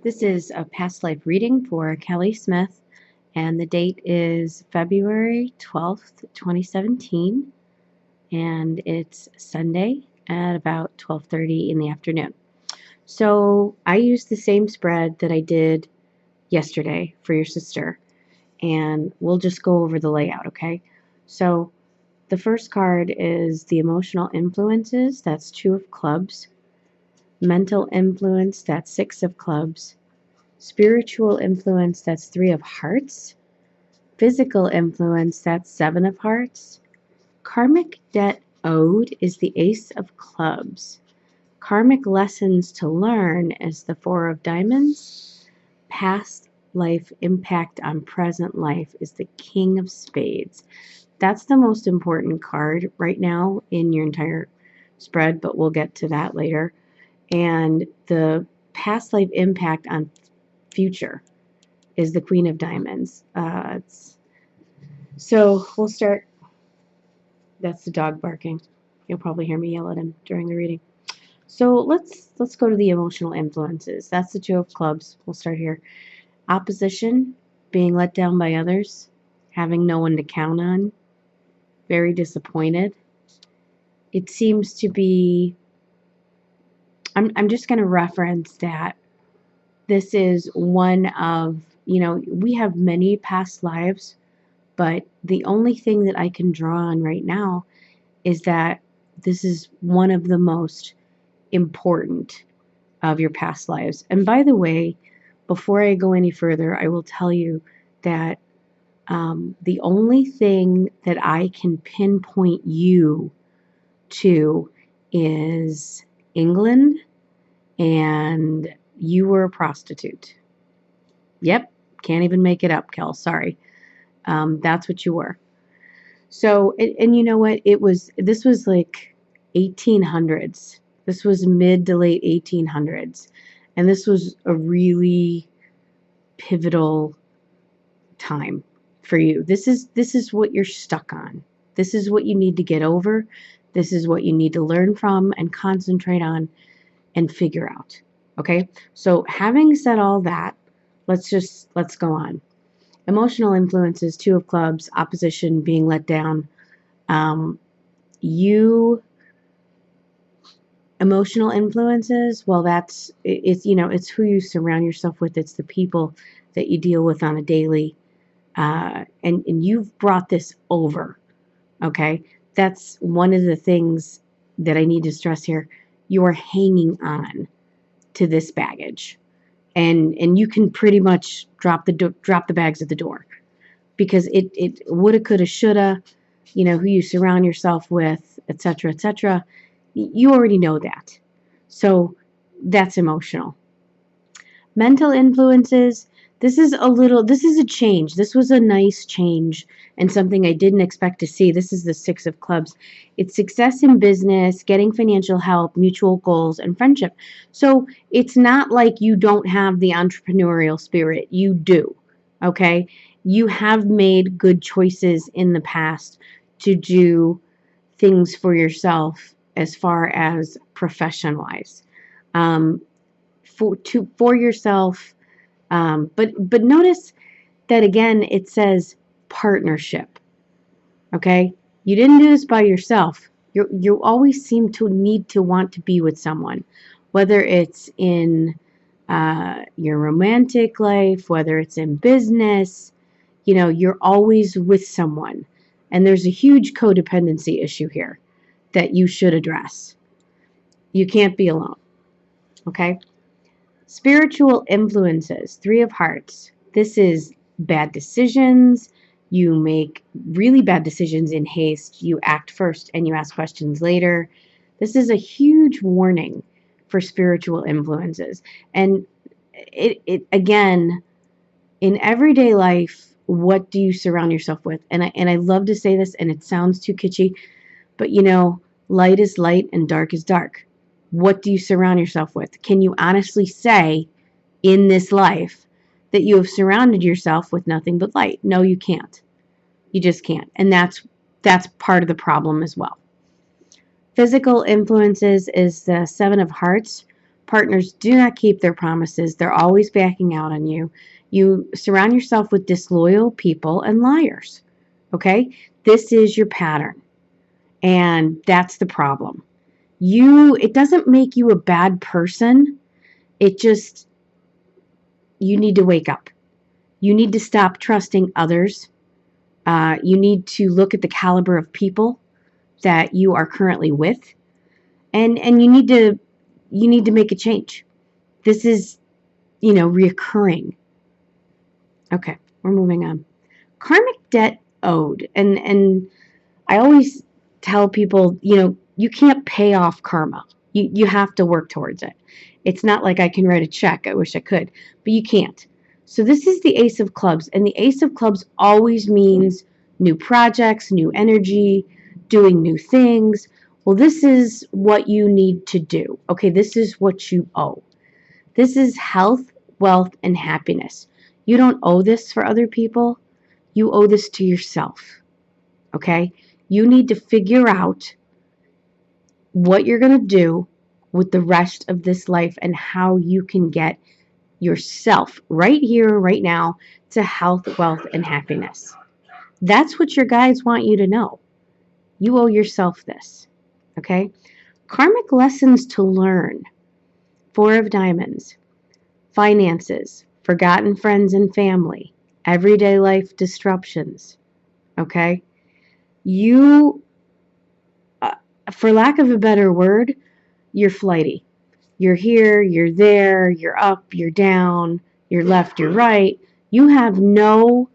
This is a past life reading for Kelly Smith, and the date is February 12th, 2017, and it's Sunday at about 12:30 in the afternoon. So I used the same spread that I did yesterday for your sister, and we'll just go over the layout, okay? So the first card is the emotional influences, that's 2 of clubs. Mental influence, that's 6 of clubs. Spiritual influence, that's 3 of hearts. Physical influence, that's 7 of hearts. Karmic debt owed is the Ace of clubs. Karmic lessons to learn is the 4 of diamonds. Past life impact on present life is the King of spades. That's the most important card right now in your entire spread, but we'll get to that later. And the past life impact on future is the Queen of Diamonds. So we'll start. That's the dog barking. You'll probably hear me yell at him during the reading. So let's go to the emotional influences. That's the 2 of clubs. We'll start here. Opposition, being let down by others, having no one to count on, very disappointed. It seems to be. I'm just going to reference that this is one of, we have many past lives, but the only thing that I can draw on right now is that this is one of the most important of your past lives. And by the way, before I go any further, I will tell you that the only thing that I can pinpoint you to is England, and you were a prostitute. Yep, can't even make it up, Kel. Sorry. That's what you were. So, and you know what? This was like 1800s. This was mid to late 1800s. And this was a really pivotal time for you. This is what you're stuck on. This is what you need to get over. This is what you need to learn from and concentrate on and figure out. Okay? So, having said all that, let's go on. Emotional influences, 2 of clubs, opposition, being let down. Emotional influences, well, it's who you surround yourself with. It's the people that you deal with on a daily, and you've brought this over, okay? That's one of the things that I need to stress here. You are hanging on to this baggage, and you can pretty much drop the bags at the door, because it woulda, coulda, shoulda, who you surround yourself with, etc., etc. You already know that. So that's emotional. Mental influences, this is a change. This was a nice change and something I didn't expect to see. This is the 6 of clubs. It's success in business, getting financial help, mutual goals, and friendship. So it's not like you don't have the entrepreneurial spirit. You do, okay? You have made good choices in the past to do things for yourself as far as profession-wise. For yourself, but notice that again it says partnership. Okay, you didn't do this by yourself. You always seem to need to want to be with someone, whether it's in your romantic life, whether it's in business. You're always with someone, and there's a huge codependency issue here that you should address. You can't be alone. Okay. Spiritual influences, 3 of hearts. This is bad decisions. You make really bad decisions in haste. You act first and you ask questions later. This is a huge warning for spiritual influences. And it again, in everyday life, what do you surround yourself with? And I love to say this, and it sounds too kitschy, but light is light and dark is dark. What do you surround yourself with? Can you honestly say in this life that you have surrounded yourself with nothing but light? No, you can't. You just can't. And that's part of the problem as well. Physical influences is the 7 of hearts. Partners do not keep their promises. They're always backing out on you. You surround yourself with disloyal people and liars. Okay? This is your pattern. And that's the problem. It doesn't make you a bad person. It just, you need to wake up. You need to stop trusting others. You need to look at the caliber of people that you are currently with, and you need to make a change. This is, reoccurring. Okay, we're moving on. Karmic debt owed, and I always tell people, you can't pay off karma. You have to work towards it. It's not like I can write a check. I wish I could, but you can't. So this is the Ace of Clubs, and the Ace of Clubs always means new projects, new energy, doing new things. Well, this is what you need to do. Okay, this is what you owe. This is health, wealth, and happiness. You don't owe this for other people. You owe this to yourself. Okay? You need to figure out what you're going to do with the rest of this life and how you can get yourself right here, right now, to health, wealth, and happiness. That's what your guides want you to know. You owe yourself this. Okay? Karmic lessons to learn. 4 of Diamonds. Finances. Forgotten friends and family. Everyday life disruptions. Okay? You, for lack of a better word, you're flighty. You're here, you're there, you're up, you're down, you're left, you're right. You have no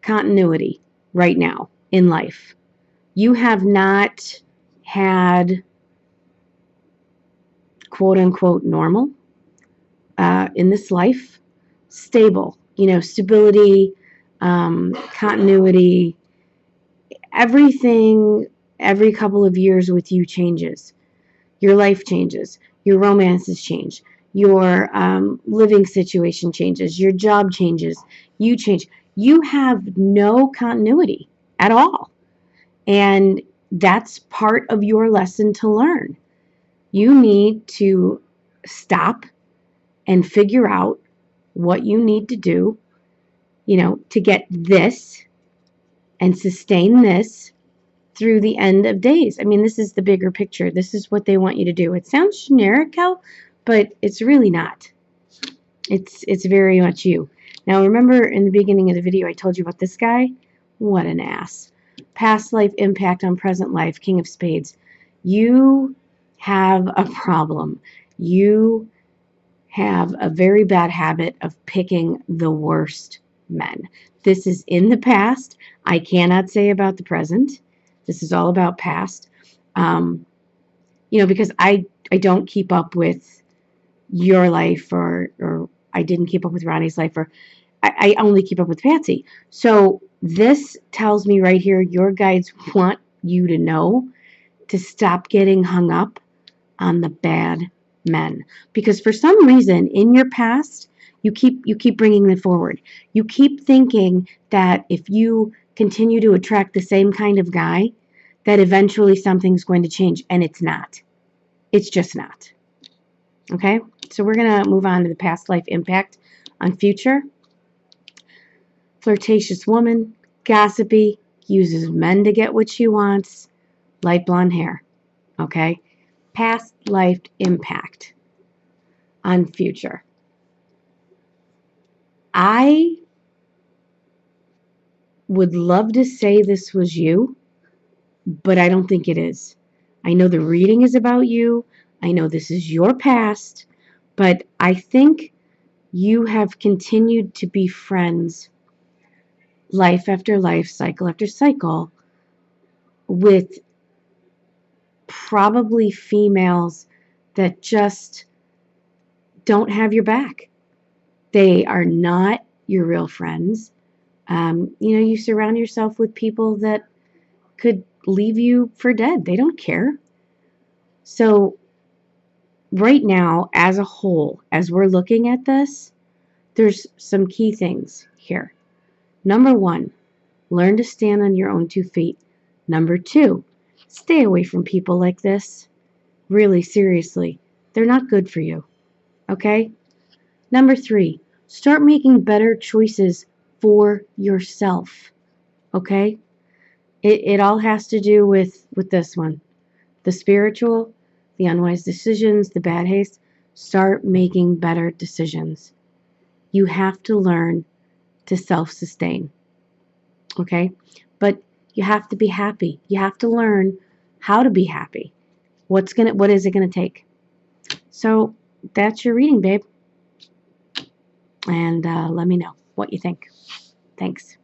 continuity right now in life. You have not had quote unquote normal in this life. Stable, stability, continuity. Everything every couple of years with you changes. Your life changes. Your romances change. Your living situation changes. Your job changes. You change. You have no continuity at all. And that's part of your lesson to learn. You need to stop and figure out what you need to do, to get this and sustain this through the end of days. I mean, this is the bigger picture. This is what they want you to do. It sounds generic, Cal, but it's really not. It's very much you. Now, remember in the beginning of the video, I told you about this guy? What an ass. Past life impact on present life, King of Spades. You have a problem. You have a very bad habit of picking the worst men. This is in the past. I cannot say about the present. This is all about past. Because I don't keep up with your life or I didn't keep up with Ronnie's life, or I only keep up with Patsy. So this tells me right here, your guides want you to know to stop getting hung up on the bad men. Because for some reason in your past, you keep bringing it forward. You keep thinking that if you continue to attract the same kind of guy, that eventually something's going to change, and it's not. It's just not. Okay? So we're going to move on to the past life impact on future. Flirtatious woman, gossipy, uses men to get what she wants, light blonde hair. Okay? Past life impact on future. I would love to say this was you, but I don't think it is. I know the reading is about you. I know this is your past, but I think you have continued to be friends life after life, cycle after cycle, with probably females that just don't have your back. They are not your real friends. You surround yourself with people that could leave you for dead. They don't care. So right now, as a whole, as we're looking at this, there's some key things here. Number 1, learn to stand on your own 2 feet. Number 2, stay away from people like this. Really, seriously, they're not good for you. Okay? Number 3, start making better choices for yourself. Okay? It all has to do with this one. The spiritual, the unwise decisions, the bad haste. Start making better decisions. You have to learn to self-sustain. Okay? But you have to be happy. You have to learn how to be happy. What is it gonna take? So that's your reading, babe. And let me know what you think. Thanks.